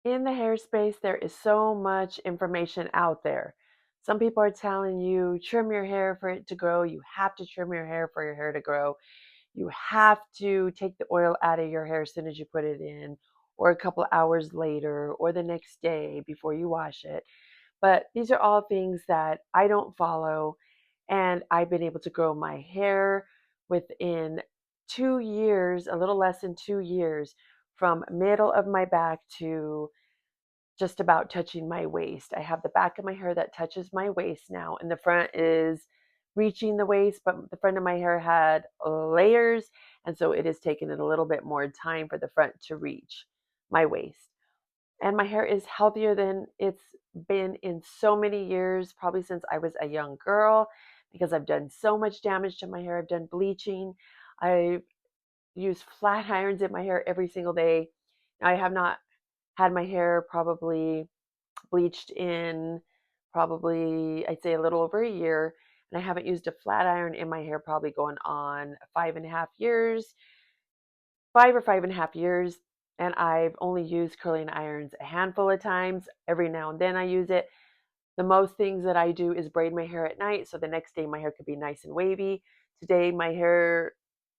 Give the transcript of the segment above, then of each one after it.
In the hair space, there is so much information out there. Some people are telling you trim your hair for it to grow. You have to trim your hair for your hair to grow. You have to take the oil out of your hair as soon as you put it in, or a couple hours later, or the next day before you wash it. But these are all things that I don't follow, and I've been able to grow my hair within 2 years, a little less than 2 years, from middle of my back to just about touching my waist. I have the back of my hair that touches my waist now, and the front is reaching the waist, but the front of my hair had layers, and so it has taken it a little bit more time for the front to reach my waist. And my hair is healthier than it's been in so many years, probably since I was a young girl, because I've done so much damage to my hair. I've done bleaching. I use flat irons in my hair every single day. I have not had my hair probably bleached in probably, I'd say, a little over a year. And I haven't used a flat iron in my hair probably going on 5.5 years, 5 or 5.5 years. And I've only used curling irons a handful of times. Every now and then I use it. The most things that I do is braid my hair at night, so the next day my hair could be nice and wavy. Today my hair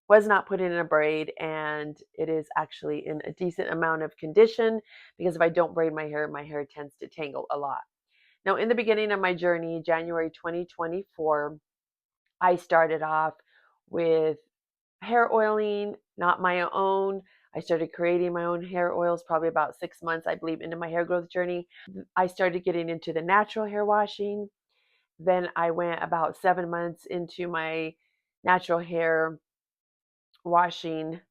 was not put in a braid, and it is actually in a decent amount of condition, because if I don't braid my hair tends to tangle a lot. Now, in the beginning of my journey, January 2024, I started off with hair oiling, not my own. I started creating my own hair oils probably about 6 months, I believe, into my hair growth journey. I started getting into the natural hair washing. Then I went about 7 months into my natural hair washing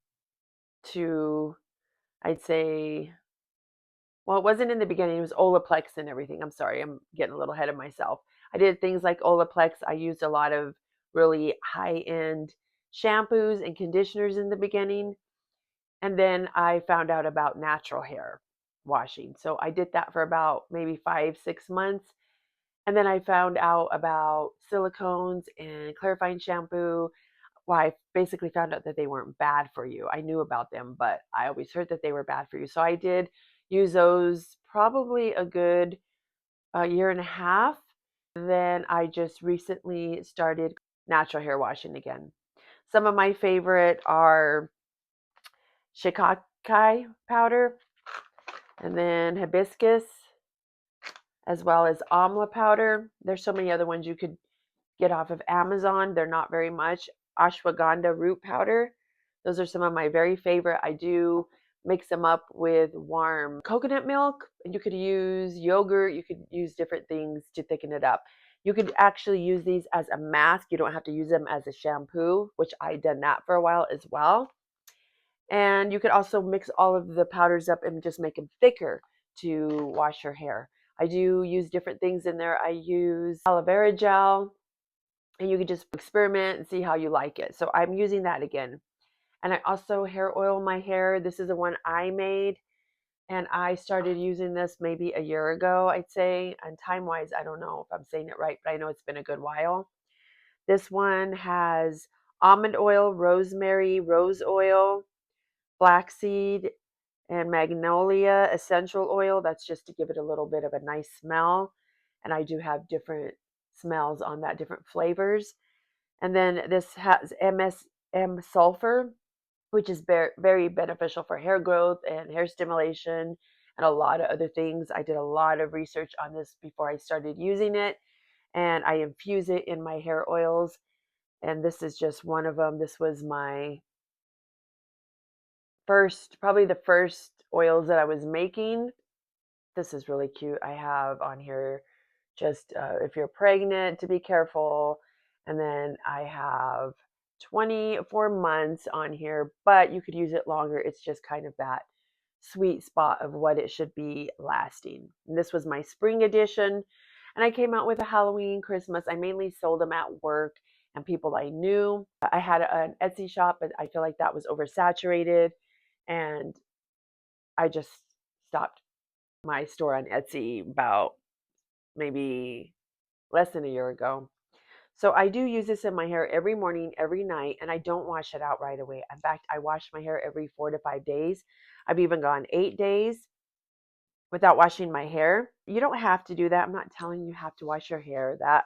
to, I'd say, well, it wasn't in the beginning. It was Olaplex and everything. I'm sorry, I'm getting a little ahead of myself. I did things like Olaplex. I used a lot of really high end shampoos and conditioners in the beginning. And then I found out about natural hair washing. So I did that for about maybe 5, 6 months. And then I found out about silicones and clarifying shampoo. Well, I basically found out that they weren't bad for you. I knew about them, but I always heard that they were bad for you. So I did use those probably a good year and a half. Then I just recently started natural hair washing again. Some of my favorite are shikakai powder, and then hibiscus, as well as amla powder. There's so many other ones you could get off of Amazon. They're not very much. Ashwagandha root powder. Those are some of my very favorite. I do mix them up with warm coconut milk. You could use yogurt. You could use different things to thicken it up. You could actually use these as a mask. You don't have to use them as a shampoo, which I done that for a while as well. And you could also mix all of the powders up and just make them thicker to wash your hair. I do use different things in there. I use aloe vera gel, and you can just experiment and see how you like it. So I'm using that again. And I also hair oil my hair. This is the one I made, and I started using this maybe a year ago, I'd say. And time wise, I don't know if I'm saying it right, but I know it's been a good while. This one has almond oil, rosemary, rose oil, flaxseed, and magnolia essential oil. That's just to give it a little bit of a nice smell. And I do have different smells on that, different flavors. And then this has MSM sulfur, which is very beneficial for hair growth and hair stimulation and a lot of other things. I did a lot of research on this before I started using it, and I infuse it in my hair oils. And this is just one of them. This was my first, probably the first oils that I was making. This is really cute. I have on here just if you're pregnant to be careful. And then I have 24 months on here, but you could use it longer. It's just kind of that sweet spot of what it should be lasting. And this was my spring edition. And I came out with a Halloween, Christmas. I mainly sold them at work and people I knew. I had an Etsy shop, but I feel like that was oversaturated. And I just stopped my store on Etsy about maybe less than a year ago. So I do use this in my hair every morning, every night, and I don't wash it out right away. In fact, I wash my hair every 4 to 5 days. I've even gone 8 days without washing my hair. You don't have to do that. I'm not telling you have to wash your hair that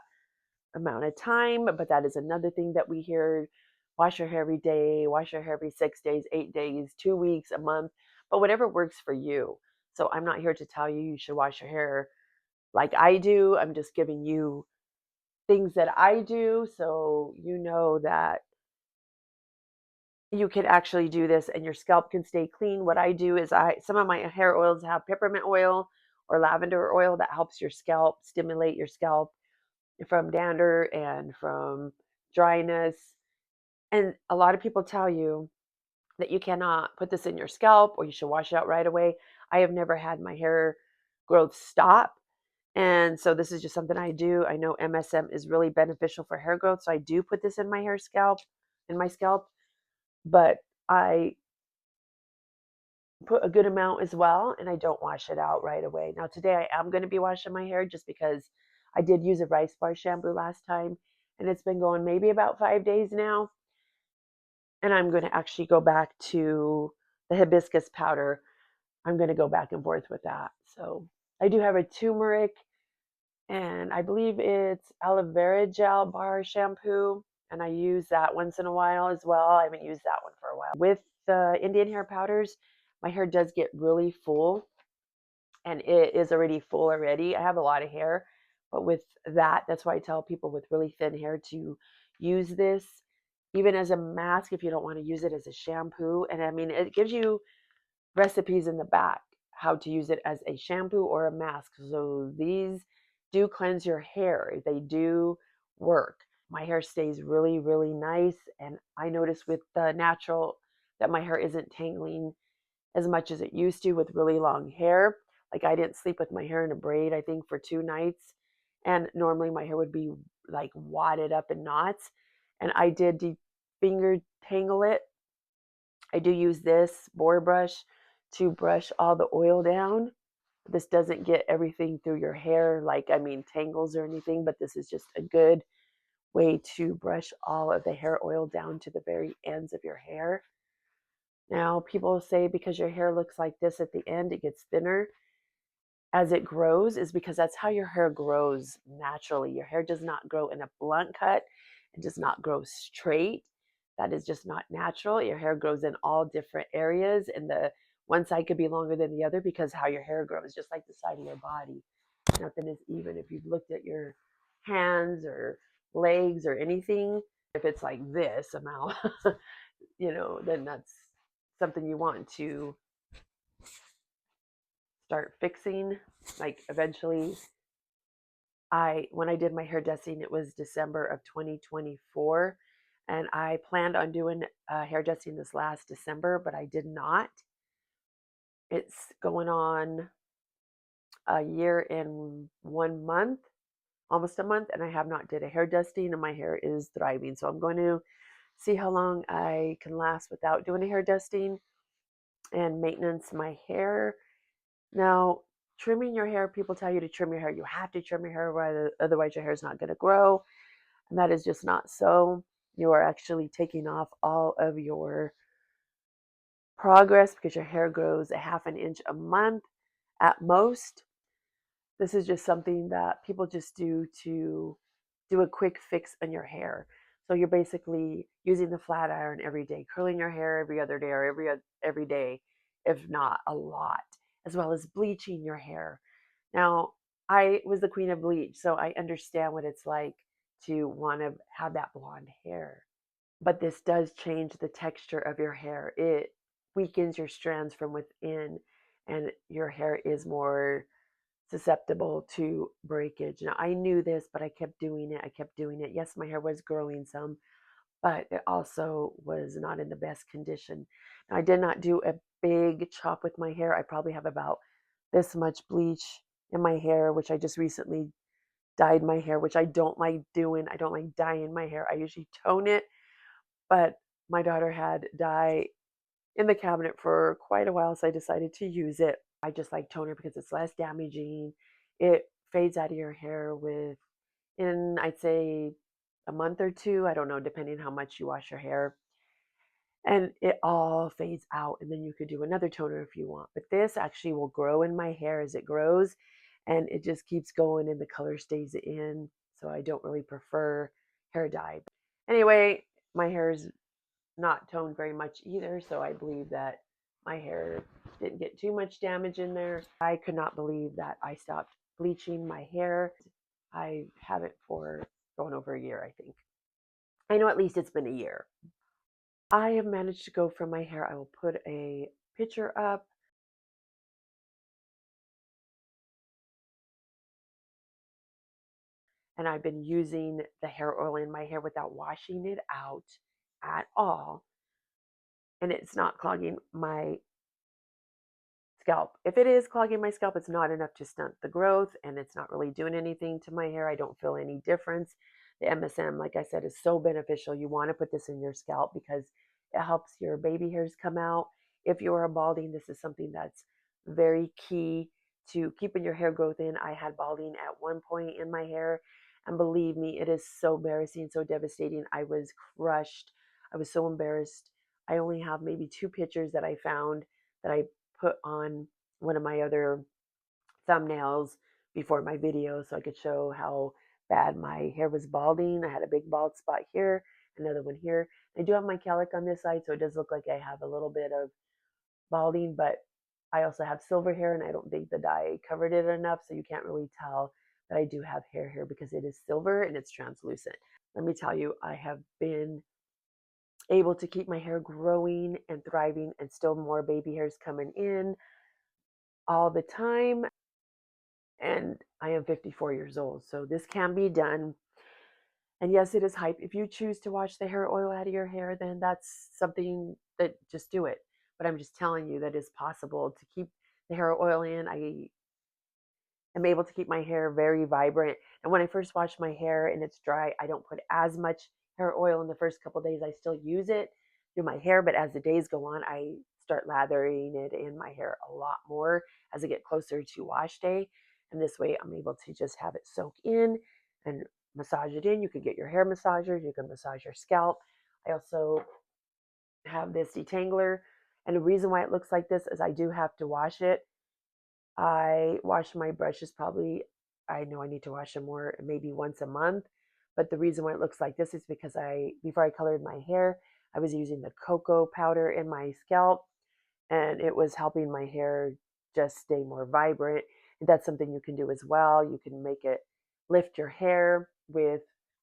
amount of time, but that is another thing that we hear. Wash your hair every day, wash your hair every 6 days, 8 days, 2 weeks, a month, but whatever works for you. So I'm not here to tell you you should wash your hair like I do. I'm just giving you things that I do so you know that you can actually do this and your scalp can stay clean. What I do is some of my hair oils have peppermint oil or lavender oil that helps your scalp, stimulate your scalp from dander and from dryness. And a lot of people tell you that you cannot put this in your scalp or you should wash it out right away. I have never had my hair growth stop. And so this is just something I do. I know MSM is really beneficial for hair growth. So I do put this in my scalp, but I put a good amount as well, and I don't wash it out right away. Now today I am going to be washing my hair just because I did use a rice bar shampoo last time, and it's been going maybe about 5 days now. And I'm going to actually go back to the hibiscus powder. I'm going to go back and forth with that. So I do have a turmeric and I believe it's aloe vera gel bar shampoo, and I use that once in a while as well. I haven't used that one for a while. With the Indian hair powders, my hair does get really full, and it is already full already. I have a lot of hair, but with that, that's why I tell people with really thin hair to use this even as a mask if you don't want to use it as a shampoo. And I mean, it gives you recipes in the back how to use it as a shampoo or a mask. So these do cleanse your hair. They do work. My hair stays really, really nice. And I notice with the natural that my hair isn't tangling as much as it used to with really long hair. Like I didn't sleep with my hair in a braid, I think, for 2 nights. And normally my hair would be like wadded up in knots. And I did finger tangle it. I do use this boar brush to brush all the oil down. This doesn't get everything through your hair, like, I mean, tangles or anything, but this is just a good way to brush all of the hair oil down to the very ends of your hair. Now, people say because your hair looks like this at the end, it gets thinner as it grows, is because that's how your hair grows naturally. Your hair does not grow in a blunt cut, it does not grow straight. That is just not natural. Your hair grows in all different areas, and the one side could be longer than the other because how your hair grows, just like the side of your body. Nothing is even. If you've looked at your hands or legs or anything, if it's like this amount, then that's something you want to start fixing. Like eventually, when I did my hair dressing, it was December of 2024, and I planned on doing hair dressing this last December, but I did not. It's going on a year and 1 month, almost a month, and I have not did a hair dusting, and my hair is thriving. So I'm going to see how long I can last without doing a hair dusting and maintenance my hair. Now, trimming your hair, people tell you to trim your hair. You have to trim your hair, otherwise your hair is not going to grow. And that is just not so. You are actually taking off all of your progress because your hair grows a half an inch a month at most. This is just something that people just do to do a quick fix on your hair. So you're basically using the flat iron every day, curling your hair every other day or every day, if not a lot, as well as bleaching your hair. Now, I was the queen of bleach, so I understand what it's like to want to have that blonde hair. But this does change the texture of your hair. It weakens your strands from within, and your hair is more susceptible to breakage. Now, I knew this, but I kept doing it. I kept doing it. Yes, my hair was growing some, but it also was not in the best condition. Now, I did not do a big chop with my hair. I probably have about this much bleach in my hair, which I just recently dyed my hair, which I don't like doing. I don't like dyeing my hair. I usually tone it, but my daughter had dye in the cabinet for quite a while, so I decided to use it. I just like toner because it's less damaging. It fades out of your hair in I'd say a month or two. I don't know, depending how much you wash your hair. and it all fades out, and then you could do another toner if you want. But this actually will grow in my hair as it grows, and it just keeps going and the color stays in. So I don't really prefer hair dye. Anyway, my hair is not toned very much either, so I believe that my hair didn't get too much damage in there. I could not believe that I stopped bleaching my hair. I have it for going over a year, I think. I know at least it's been a year. I have managed to go from my hair. I will put a picture up. And I've been using the hair oil in my hair without washing it out at all. And it's not clogging my scalp. If it is clogging my scalp, it's not enough to stunt the growth and it's not really doing anything to my hair. I don't feel any difference. The MSM, like I said, is so beneficial. You want to put this in your scalp because it helps your baby hairs come out. If you are balding, this is something that's very key to keeping your hair growth in. I had balding at one point in my hair, and believe me, it is so embarrassing, so devastating. I was crushed. I was so embarrassed. I only have maybe 2 pictures that I found that I put on one of my other thumbnails before my video so I could show how bad my hair was balding. I had a big bald spot here, another one here. I do have my calic on this side, so it does look like I have a little bit of balding, but I also have silver hair, and I don't think the dye covered it enough, so you can't really tell that I do have hair here because it is silver and it's translucent. Let me tell you, I have been able to keep my hair growing and thriving and still more baby hairs coming in all the time. And I am 54 years old, so this can be done. And yes, it is hype. If you choose to wash the hair oil out of your hair, then that's something that just do it. But I'm just telling you that it's possible to keep the hair oil in. I am able to keep my hair very vibrant. And when I first wash my hair and it's dry, I don't put as much hair oil in the first couple days. I still use it through my hair, but as the days go on, I start lathering it in my hair a lot more as I get closer to wash day. And this way I'm able to just have it soak in and massage it in. You can get your hair massagers, you can massage your scalp. I also have this detangler. And the reason why it looks like this is I do have to wash it. I wash my brushes probably, I know I need to wash them more, maybe once a month. But the reason why it looks like this is because before I colored my hair, I was using the cocoa powder in my scalp, and it was helping my hair just stay more vibrant. And that's something you can do as well. You can make it lift your hair with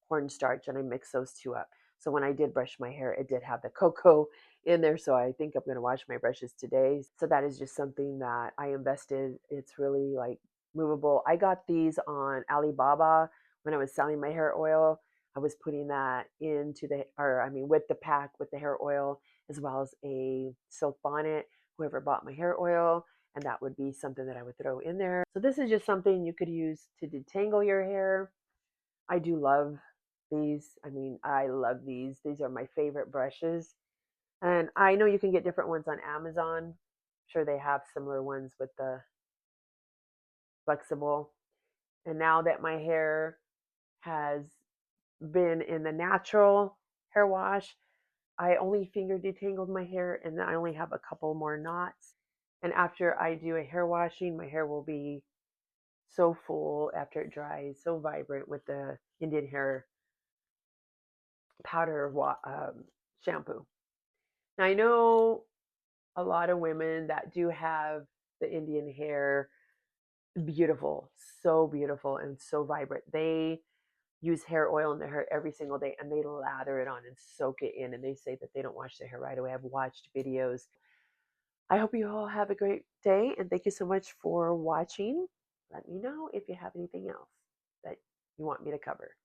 cornstarch, and I mix those two up. So when I did brush my hair, it did have the cocoa in there. So I think I'm going to wash my brushes today. So that is just something that I invested. It's really like movable. I got these on Alibaba when I was selling my hair oil. I was putting that into with the pack with the hair oil as well as a silk bonnet. Whoever bought my hair oil, and that would be something that I would throw in there. So this is just something you could use to detangle your hair. I do love these. I mean, I love these. These are my favorite brushes. And I know you can get different ones on Amazon. I'm sure they have similar ones with the flexible. And now that my hair has been in the natural hair wash, I only finger detangled my hair and then I only have a couple more knots. And after I do a hair washing, my hair will be so full after it dries, so vibrant with the Indian hair powder shampoo. Now, I know a lot of women that do have the Indian hair beautiful, so beautiful and so vibrant. They use hair oil in their hair every single day and they lather it on and soak it in. And they say that they don't wash their hair right away. I've watched videos. I hope you all have a great day and thank you so much for watching. Let me know if you have anything else that you want me to cover.